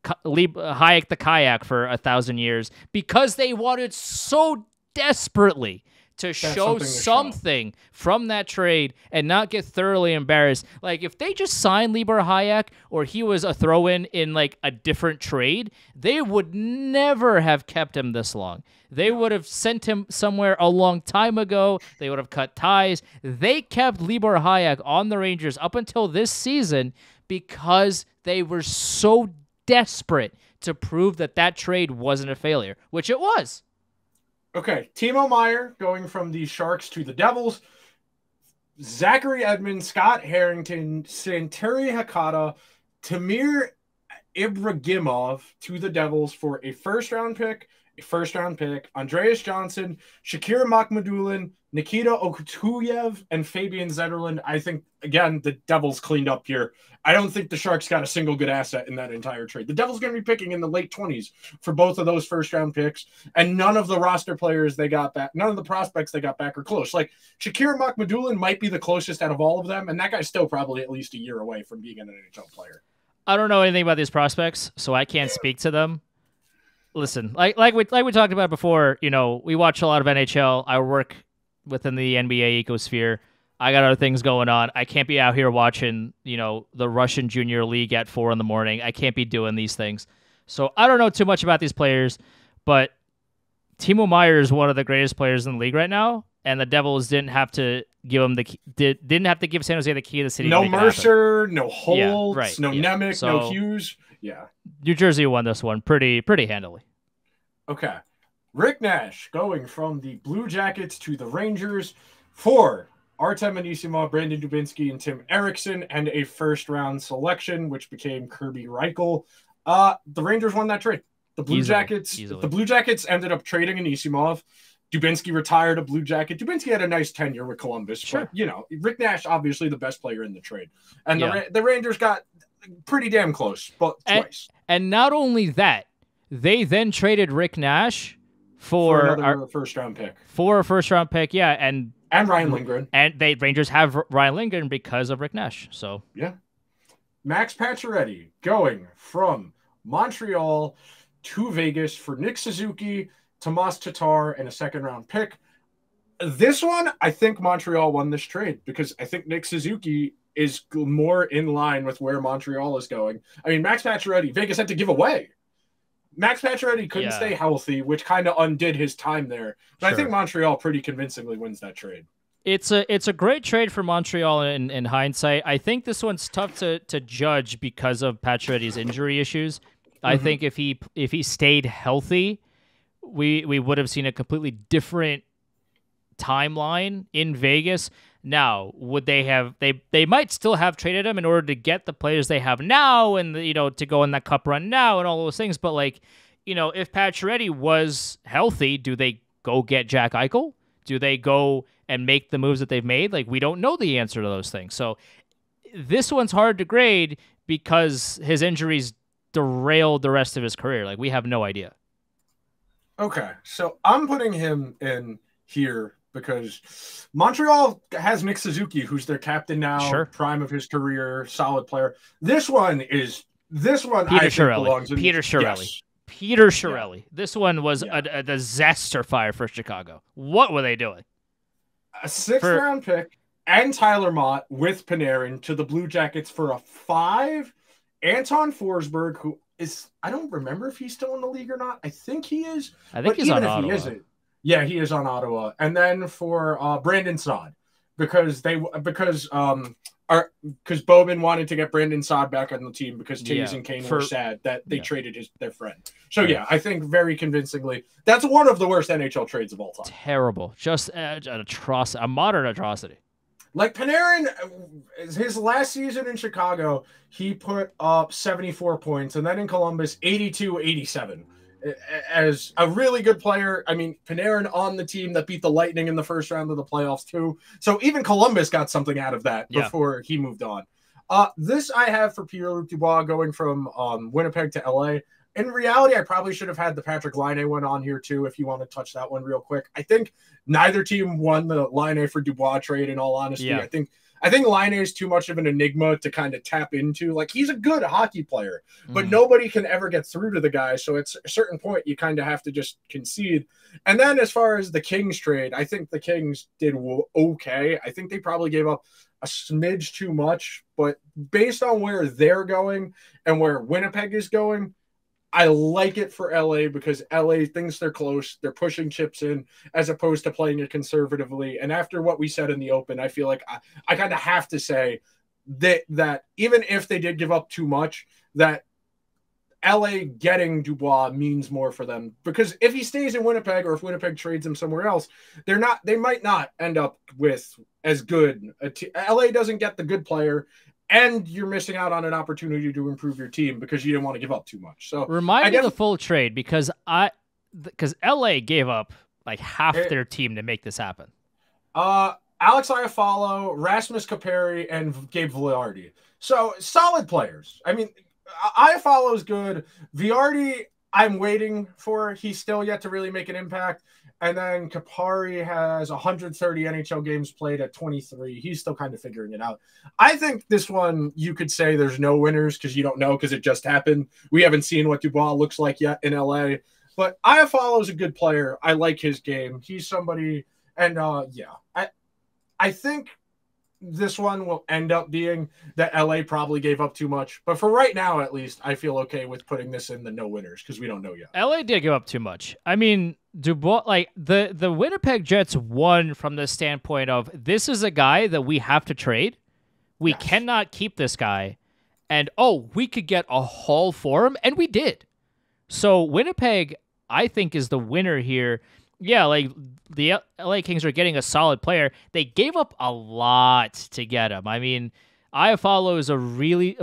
S1: Hayek the Kayak for 1,000 years because they wanted so desperately to show something from that trade and not get thoroughly embarrassed. Like, if they just signed Libor Hayek or he was a throw-in in, like, a different trade, they would never have kept him this long. They would have sent him somewhere a long time ago. They would have cut ties. They kept Libor Hayek on the Rangers up until this season because they were so desperate to prove that trade wasn't a failure, which it was.
S2: Okay, Timo Meier going from the Sharks to the Devils. Zachary Edmonds, Scott Harrington, Santeri Hakata, Tamir Ibragimov to the Devils for a first-round pick, Andreas Johnson, Shakir Makhmadulin, Nikita Okutuyev, and Fabian Zetterlund. I think, again, the Devils cleaned up here. I don't think the Sharks got a single good asset in that entire trade. The Devils going to be picking in the late 20s for both of those first-round picks, and none of the roster players they got back, none of the prospects they got back are close. Like, Shakir Makhmadulin might be the closest out of all of them, and that guy's still probably at least a year away from being an NHL player.
S1: I don't know anything about these prospects, so I can't speak to them. Listen, like we talked about before, we watch a lot of NHL. I work within the NBA ecosphere. I got other things going on. I can't be out here watching, the Russian Junior League at 4 a.m. I can't be doing these things. So I don't know too much about these players, but Timo Meier is one of the greatest players in the league right now, and the Devils didn't have to give him didn't have to give San Jose the key to the city.
S2: No Mercer, no Holtz, no Nemec, no Hughes. Yeah.
S1: New Jersey won this one pretty handily.
S2: Okay. Rick Nash going from the Blue Jackets to the Rangers for Artem Anisimov, Brandon Dubinsky, and Tim Erickson, and a first-round selection, which became Kirby Reichel. The Rangers won that trade. The Blue Jackets ended up trading Anisimov. Dubinsky retired a Blue Jacket. Dubinsky had a nice tenure with Columbus, but Rick Nash, obviously the best player in the trade. And the Rangers got pretty damn close, but twice.
S1: And not only that, they then traded Rick Nash for
S2: another first-round pick.
S1: For a first-round pick, yeah, and
S2: Ryan Lindgren.
S1: And Rangers have Ryan Lindgren because of Rick Nash. So
S2: yeah. Max Pacioretty going from Montreal to Vegas for Nick Suzuki, Tomas Tatar, and a second-round pick. This one, I think Montreal won this trade because I think Nick Suzuki is more in line with where Montreal is going. I mean, Max Pacioretty, Vegas had to give away. Max Pacioretty couldn't stay healthy, which kind of undid his time there. But I think Montreal pretty convincingly wins that trade.
S1: It's a great trade for Montreal in hindsight. I think this one's tough to judge because of Pacioretty's injury issues. Mm-hmm. I think if he stayed healthy, we would have seen a completely different timeline in Vegas. Now, would they have? They might still have traded him in order to get the players they have now, and to go in that cup run now, and all those things. But if Pacioretty was healthy, do they go get Jack Eichel? Do they go and make the moves that they've made? Like, we don't know the answer to those things. So this one's hard to grade because his injuries derailed the rest of his career. Like, we have no idea.
S2: Okay, so I'm putting him in here because Montreal has Nick Suzuki, who's their captain now, prime of his career, solid player. This one I think belongs in.
S1: Peter Chiarelli. Peter Chiarelli. This one was a disaster fire for Chicago. What were they doing?
S2: A sixth-round pick and Tyler Mott with Panarin to the Blue Jackets for a 5. Anton Forsberg, who is, I don't remember if he's still in the league or not. I think he is.
S1: I think he's on Ottawa.
S2: He isn't, yeah, he is on Ottawa. And then for Brandon Saad, because Bowman wanted to get Brandon Saad back on the team because Taves and Kane were sad that they traded their friend. So, I think very convincingly, that's one of the worst NHL trades of all time.
S1: Terrible. Just an atrocity, a modern atrocity.
S2: Like Panarin, his last season in Chicago, he put up 74 points, and then in Columbus, 82-87. As a really good player, I mean, Panarin on the team that beat the Lightning in the first round of the playoffs too. So even Columbus got something out of that before he moved on. This I have for Pierre-Luc Dubois going from Winnipeg to LA. In reality, I probably should have had the Patrick Laine one on here too, if you want to touch that one real quick. I think neither team won the Laine for Dubois trade, in all honesty. Yeah. I think Laine is too much of an enigma to kind of tap into. Like, he's a good hockey player, but nobody can ever get through to the guy. So at a certain point, you kind of have to just concede. And then as far as the Kings trade, I think the Kings did okay. I think they probably gave up a smidge too much, but based on where they're going and where Winnipeg is going, I like it for LA because LA thinks they're close. They're pushing chips in as opposed to playing it conservatively. And after what we said in the open, I feel like I kind of have to say that even if they did give up too much, that LA getting Dubois means more for them, because if he stays in Winnipeg or if Winnipeg trades him somewhere else, they might not end up with as good. LA doesn't get the good player, and you're missing out on an opportunity to improve your team because you didn't want to give up too much. So
S1: remind me of the full trade, because LA gave up like half their team to make this happen.
S2: Alex Iafallo, Rasmus Kaperi, and Gabe Vilardi. So solid players. I mean, Iafallo's good. Vilardi, I'm waiting for. He's still yet to really make an impact. And then Kapari has 130 NHL games played at 23. He's still kind of figuring it out. I think this one, you could say there's no winners because you don't know, because it just happened. We haven't seen what Dubois looks like yet in LA. But Iafallo's a good player. I like his game. He's somebody, and I think this one will end up being that LA probably gave up too much. But for right now, at least, I feel okay with putting this in the no winners because we don't know yet.
S1: LA did give up too much. I mean, Dubois, like the Winnipeg Jets won from the standpoint of, this is a guy that we have to trade. We cannot keep this guy. And, we could get a haul for him. And we did. So Winnipeg, I think, is the winner here. Yeah, like the LA Kings are getting a solid player. They gave up a lot to get him. I mean, Iafallo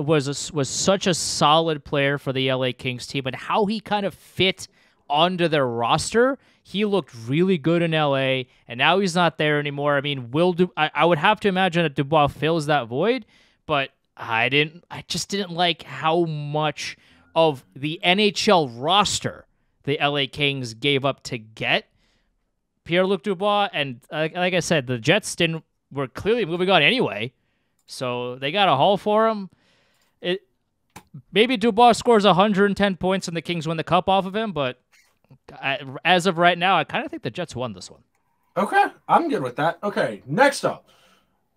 S1: was such a solid player for the LA Kings team, and how he kind of fit onto their roster. He looked really good in LA, and now he's not there anymore. I mean, I would have to imagine that Dubois fills that void, but I just didn't like how much of the NHL roster the LA Kings gave up to get Pierre-Luc Dubois, and like I said, the Jets were clearly moving on anyway, so they got a haul for him. Maybe Dubois scores 110 points and the Kings win the cup off of him, but as of right now, I kind of think the Jets won this one.
S2: Okay, I'm good with that. Okay, next up,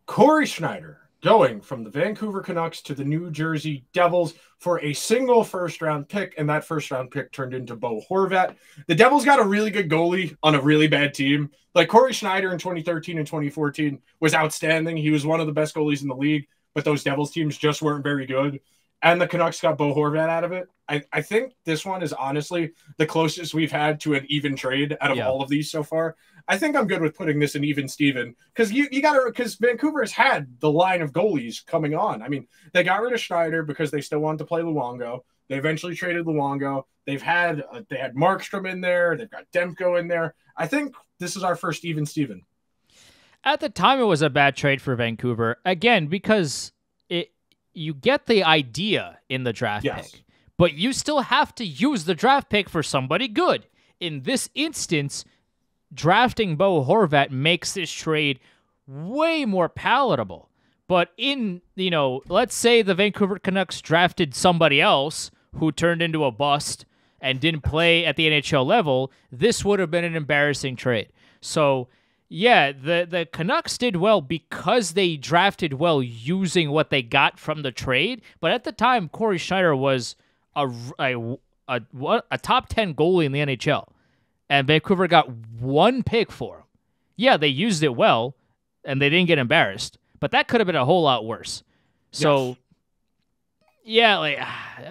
S2: Corey Schneider going from the Vancouver Canucks to the New Jersey Devils for a single first-round pick, and that first-round pick turned into Bo Horvat. The Devils got a really good goalie on a really bad team. Like, Corey Schneider in 2013 and 2014 was outstanding. He was one of the best goalies in the league, but those Devils teams just weren't very good. And the Canucks got Bo Horvat out of it. I think this one is honestly the closest we've had to an even trade out of all of these so far. I think I'm good with putting this in even Steven, because because Vancouver has had the line of goalies coming on. I mean, they got rid of Schneider because they still wanted to play Luongo. They eventually traded Luongo. They had Markstrom in there. They've got Demko in there. I think this is our first even Steven.
S1: At the time, it was a bad trade for Vancouver, again, because you get the idea in the draft pick, but you still have to use the draft pick for somebody good. In this instance, drafting Bo Horvat makes this trade way more palatable. But let's say the Vancouver Canucks drafted somebody else who turned into a bust, and didn't play at the NHL level, this would have been an embarrassing trade. So, yeah, the Canucks did well because they drafted well using what they got from the trade. But at the time, Corey Schneider was a top 10 goalie in the NHL, and Vancouver got one pick for him. Yeah, they used it well, and they didn't get embarrassed. But that could have been a whole lot worse. So, yes. Yeah, like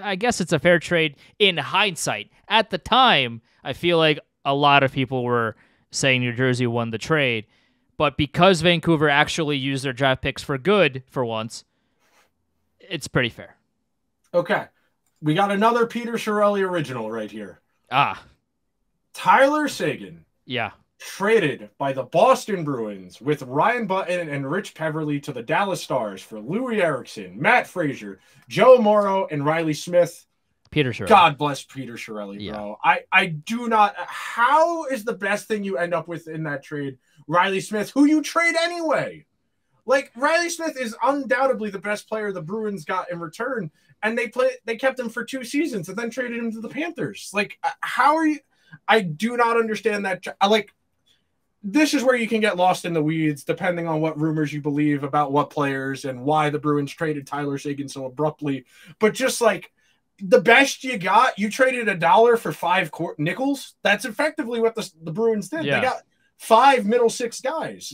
S1: I guess it's a fair trade in hindsight. At the time, I feel like a lot of people were saying New Jersey won the trade. But because Vancouver actually used their draft picks for good for once, it's pretty fair.
S2: Okay. We got another Peter Chiarelli original right here. Tyler Seguin.
S1: Yeah.
S2: Traded by the Boston Bruins with Ryan Button and Rich Peverley to the Dallas Stars for Louis Eriksson, Matt Frazier, Joe Morrow, and Riley Smith.
S1: Peter Chiarelli.
S2: God bless Peter Chiarelli, bro. I do not. How is the best thing you end up with in that trade Riley Smith, who you trade anyway? Like, Riley Smith is undoubtedly the best player the Bruins got in return, and they kept him for 2 seasons and then traded him to the Panthers. Like, how are you? I do not understand that. Like, this is where you can get lost in the weeds, depending on what rumors you believe about what players and why the Bruins traded Tyler Seguin so abruptly. But just like the best you got, you traded $1 for 5 nickels. That's effectively what the Bruins did.
S1: Yeah.
S2: They got 5 middle 6 guys,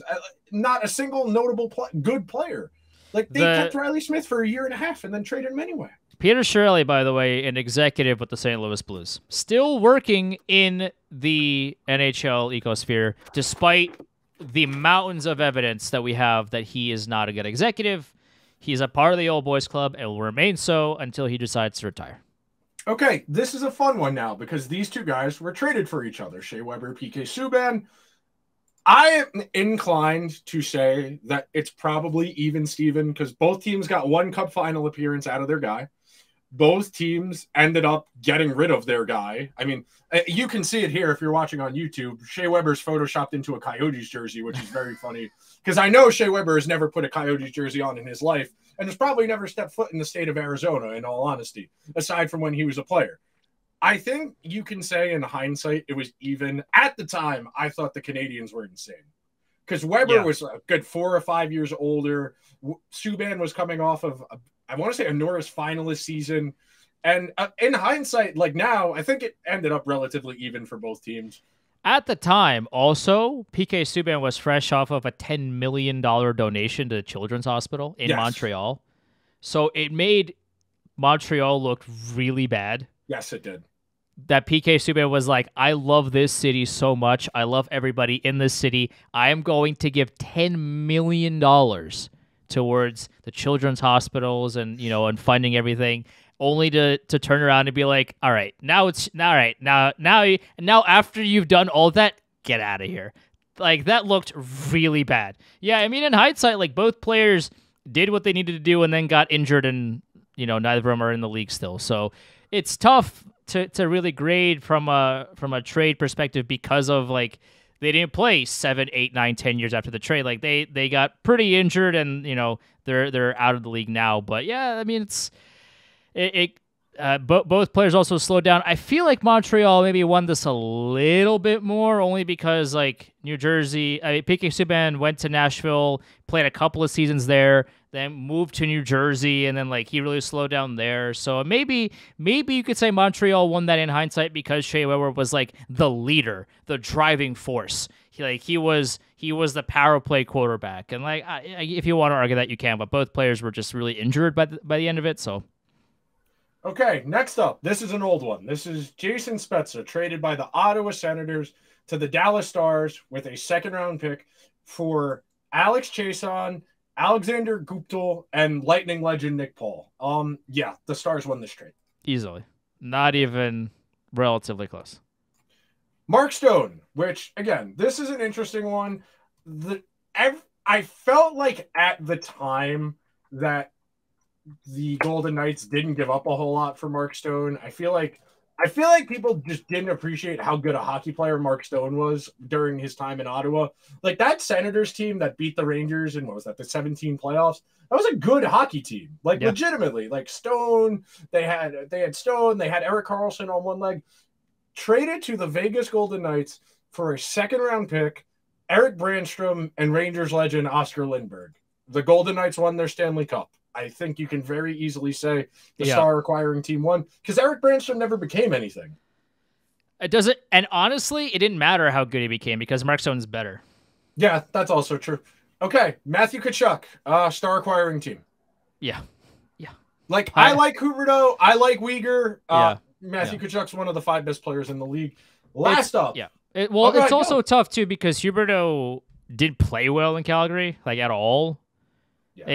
S2: not a single notable good player. Like, they kept Riley Smith for 1.5 years and then traded him anyway.
S1: Peter Chiarelli, by the way, an executive with the St. Louis Blues, still working in the NHL ecosphere, despite the mountains of evidence that we have that he is not a good executive. He's a part of the old boys club and will remain so until he decides to retire.
S2: Okay, this is a fun one now because these 2 guys were traded for each other, Shea Weber, PK Subban. I am inclined to say that it's probably even Steven because both teams got 1 cup final appearance out of their guy. Both teams ended up getting rid of their guy. I mean, you can see it here if you're watching on YouTube. Shea Weber's photoshopped into a Coyotes jersey, which is very funny because I know Shea Weber has never put a Coyotes jersey on in his life and has probably never stepped foot in the state of Arizona, in all honesty, aside from when he was a player. I think you can say in hindsight it was even. At the time, I thought the Canadians were insane because Weber was a good 4 or 5 years older. Subban was coming off of I want to say a Norris finalist season. And in hindsight, like now, I think it ended up relatively even for both teams.
S1: At the time, also, PK Subban was fresh off of a $10 million donation to the Children's Hospital in Montreal. So it made Montreal look really bad.
S2: Yes, it did.
S1: That PK Subban was like, I love this city so much. I love everybody in this city. I am going to give $10 million towards the children's hospitals and, and funding everything, only to turn around and be like, all right, now after you've done all that, get out of here. Like, that looked really bad. Yeah, I mean, in hindsight, like, both players did what they needed to do and then got injured, and, neither of them are in the league still. So it's tough to really grade from a trade perspective because of, like, they didn't play 7, 8, 9, 10 years after the trade. Like, they got pretty injured, and they're out of the league now. But yeah, I mean, both players also slowed down. I feel like Montreal maybe won this a little bit more, only because like New Jersey, PK Subban went to Nashville, played a couple of seasons there, then moved to New Jersey, and then like he really slowed down there. So maybe you could say Montreal won that in hindsight because Shea Weber was like the leader, the driving force. He was the power play quarterback, and like if you want to argue that, you can. But both players were just really injured by the end of it. So.
S2: Okay, next up, this is an old one. This is Jason Spezza, traded by the Ottawa Senators to the Dallas Stars with a 2nd-round pick for Alex Chiasson, Alexander Guptill, and Lightning legend Nick Paul. Yeah, the Stars won this trade.
S1: Easily. Not even relatively close.
S2: Mark Stone, which, again, this is an interesting one. I felt like at the time that the Golden Knights didn't give up a whole lot for Mark Stone. I feel like I feel like people just didn't appreciate how good a hockey player Mark Stone was during his time in Ottawa. Like that Senators team that beat the Rangers in, what was that, the 17 playoffs? That was a good hockey team. Like legitimately, like Stone, they had Stone, they had Erik Karlsson on one leg. Traded to the Vegas Golden Knights for a second-round pick, Erik Brandstrom, and Rangers legend Oscar Lindberg. The Golden Knights won their Stanley Cup. I think you can very easily say the star acquiring team won because Erik Brandstrom never became anything.
S1: It doesn't, and honestly, it didn't matter how good he became because Mark Stone's better.
S2: Yeah, that's also true. Okay, Matthew Tkachuk, star acquiring team.
S1: Yeah.
S2: Like I like Huberdeau, I like Weegar. Matthew Tkachuk's one of the 5 best players in the league. Last up.
S1: Yeah. It's also tough, too, because Huberdeau didn't play well in Calgary, like, at all. Yeah.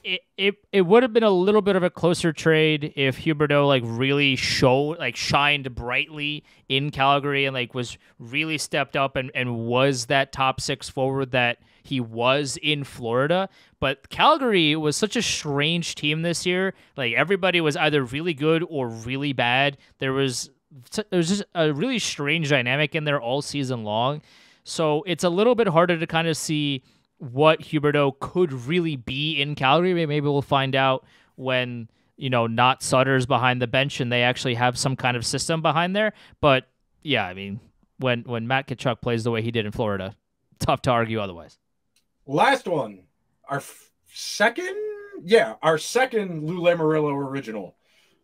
S1: It would have been a little bit of a closer trade if Huberdeau, like, really shined brightly in Calgary and, like, was really stepped up and was that top 6 forward that he was in Florida. But Calgary was such a strange team this year. Like, everybody was either really good or really bad. There was just a really strange dynamic in there all season long. So it's a little bit harder to kind of see what Huberdeau could really be in Calgary. Maybe we'll find out when, not Sutter's behind the bench and they actually have some kind of system behind there. But, yeah, I mean, when Matt Tkachuk plays the way he did in Florida, tough to argue otherwise.
S2: Last one. Our second Lou Lamoriello original.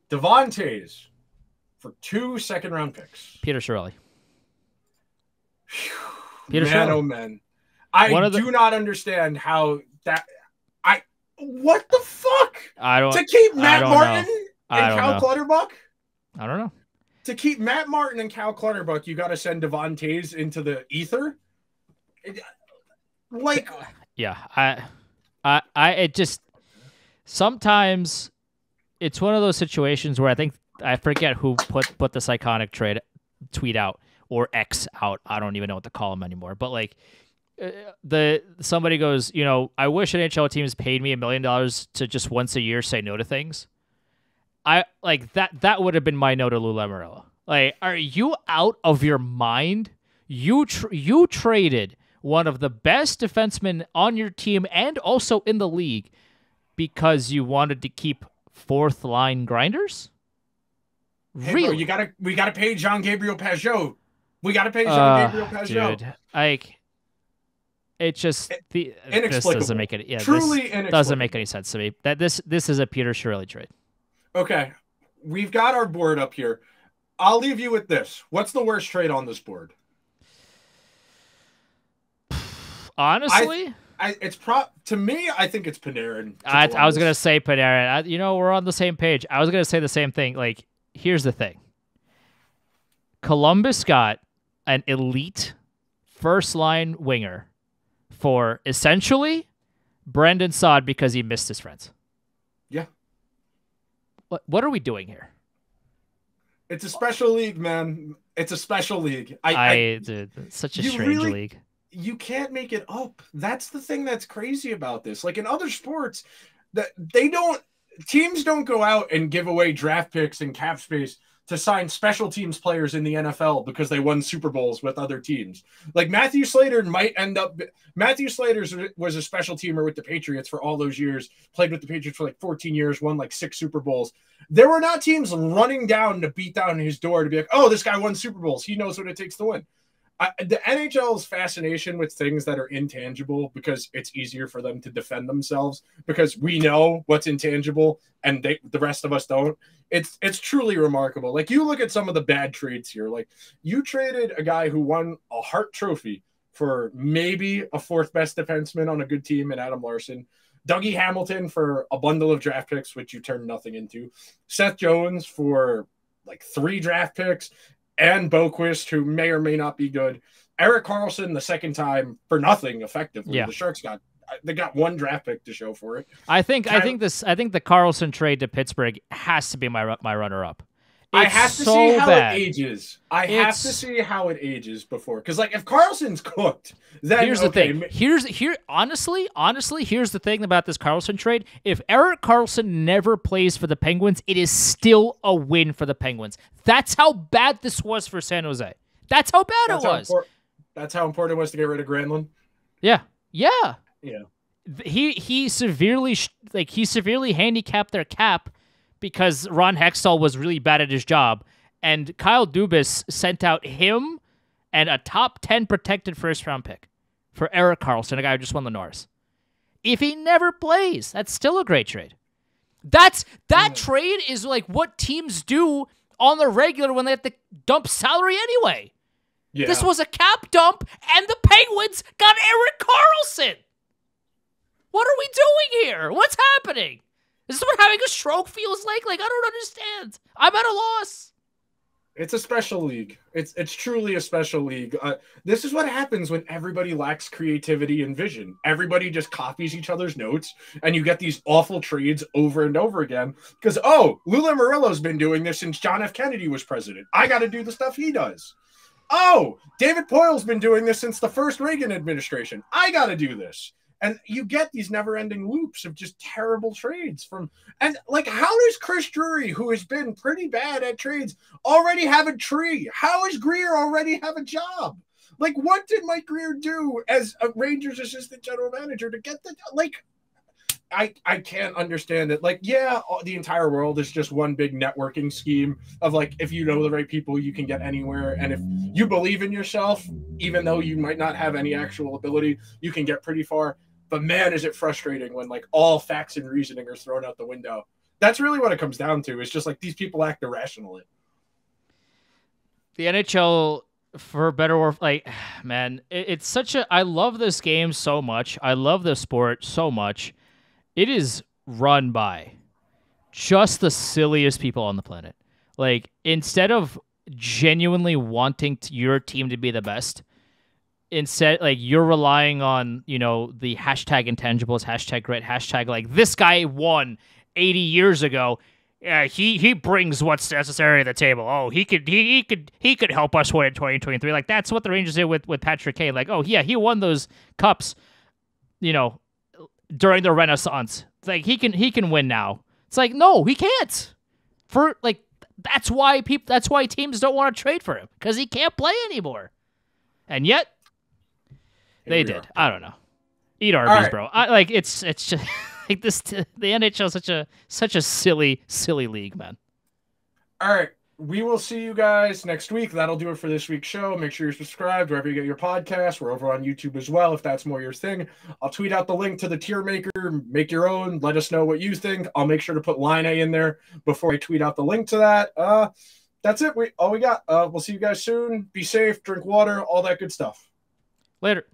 S2: Devon Toews for 2 second-round picks.
S1: Peter Chiarelli.
S2: Oh, man. I do not understand how that... What the fuck? To keep Matt Martin and Cal Clutterbuck?
S1: I don't know.
S2: To keep Matt Martin and Cal Clutterbuck, you got to send Devon Toews into the ether?
S1: It just sometimes it's one of those situations where I forget who put this iconic tweet out or X out. I don't even know what to call him anymore. But like somebody goes, I wish NHL teams paid me $1 million to just once a year say no to things. I like that would have been my no to Lou Lamoriello. Like, are you out of your mind? You traded one of the best defensemen on your team and also in the league because you wanted to keep 4th line grinders?
S2: Hey, really? Bro, we gotta pay Jean-Gabriel Pageau. We gotta pay Jean-Gabriel Pageau.
S1: Dude, like, it just this doesn't make any doesn't make any sense to me. That this is a Peter Chiarelli trade. Okay,
S2: we've got our board up here. I'll leave you with this. What's the worst trade on this board?
S1: Honestly,
S2: to me, I think it's Panarin.
S1: I was gonna say Panarin. We're on the same page. I was gonna say the same thing. Like, here's the thing: Columbus got an elite first-line winger for essentially Brendan Saad because he missed his friends.
S2: Yeah.
S1: What are we doing here?
S2: It's a special league, man. It's a special league.
S1: Dude, it's such a strange league.
S2: You can't make it up. That's the thing that's crazy about this. Like in other sports, teams don't go out and give away draft picks and cap space to sign special teams players in the NFL because they won Super Bowls with other teams. Like Matthew Slater Matthew Slater was a special teamer with the Patriots for all those years, played with the Patriots for like 14 years, won like 6 Super Bowls. There were not teams running down to beat down his door to be like, oh, this guy won Super Bowls. He knows what it takes to win. The NHL's fascination with things that are intangible because it's easier for them to defend themselves because we know what's intangible and the rest of us don't. It's truly remarkable. Like you look at some of the bad trades here. Like you traded a guy who won a Hart Trophy for maybe a 4th best defenseman on a good team in Adam Larson. Dougie Hamilton for a bundle of draft picks, which you turned nothing into. Seth Jones for like 3 draft picks. And Boquist, who may or may not be good. Erik Karlsson the second time for nothing, effectively. Yeah. The Sharks got 1 draft pick to show for it.
S1: I think the Karlsson trade to Pittsburgh has to be my runner up.
S2: I have to
S1: so
S2: see how
S1: bad.
S2: it ages. I have to see how it ages before, because like if Karlsson's cooked, then
S1: here's the thing. Honestly, here's the thing about this Karlsson trade. If Erik Karlsson never plays for the Penguins, it is still a win for the Penguins. That's how bad this was for San Jose. That's how bad it was.
S2: That's how important it was to get rid of Granlund.
S1: Yeah.
S2: Yeah.
S1: He severely handicapped their cap because Ron Hextall was really bad at his job, and Kyle Dubas sent out him and a top 10 protected first-round pick for Erik Karlsson, a guy who just won the Norris. If he never plays, that's still a great trade. That trade is like what teams do on the regular when they have to dump salary anyway. Yeah. This was a cap dump, and the Penguins got Erik Karlsson. What are we doing here? What's happening? Is this what having a stroke feels like? Like, I don't understand. I'm at a loss.
S2: It's a special league. It's truly a special league. This is what happens when everybody lacks creativity and vision. Everybody just copies each other's notes, and you get these awful trades over and over again. Because, Lou Lamoriello's been doing this since John F. Kennedy was president. I got to do the stuff he does. David Poyle's been doing this since the first Reagan administration. I got to do this. And you get these never-ending loops of just terrible trades and like, how does Chris Drury, who has been pretty bad at trades, already have a tree? How does Greer already have a job? Like, what did Mike Greer do as a Rangers assistant general manager to get the, like, I can't understand it. Like, yeah, the entire world is just one big networking scheme of like, if you know the right people, you can get anywhere. And if you believe in yourself, even though you might not have any actual ability, you can get pretty far. But man, is it frustrating when like all facts and reasoning are thrown out the window. That's really what it comes down to. It's just like these people act irrationally.
S1: The NHL, for better or like, man, it's such a. I love this game so much. I love the sport so much. It is run by just the silliest people on the planet. Like, instead of genuinely wanting your team to be the best, instead, like, you're relying on, the hashtag intangibles, hashtag great, hashtag like this guy won 80 years ago. He brings what's necessary to the table. Oh, he could help us win in 2023. Like, that's what the Rangers did with Patrick Kane. Like, oh yeah, he won those cups, during the Renaissance. It's like he can win now. It's like, no, he can't. That's why teams don't want to trade for him, because he can't play anymore. And yet they did. I don't know. Eat Arby's, bro. It's just like this. The NHL is such a silly league, man.
S2: All right. We will see you guys next week. That'll do it for this week's show. Make sure you're subscribed wherever you get your podcasts. We're over on YouTube as well, if that's more your thing. I'll tweet out the link to the tier maker. Make your own. Let us know what you think. I'll make sure to put Line A in there before I tweet out the link to that. That's it. All we got. We'll see you guys soon. Be safe. Drink water. All that good stuff.
S1: Later.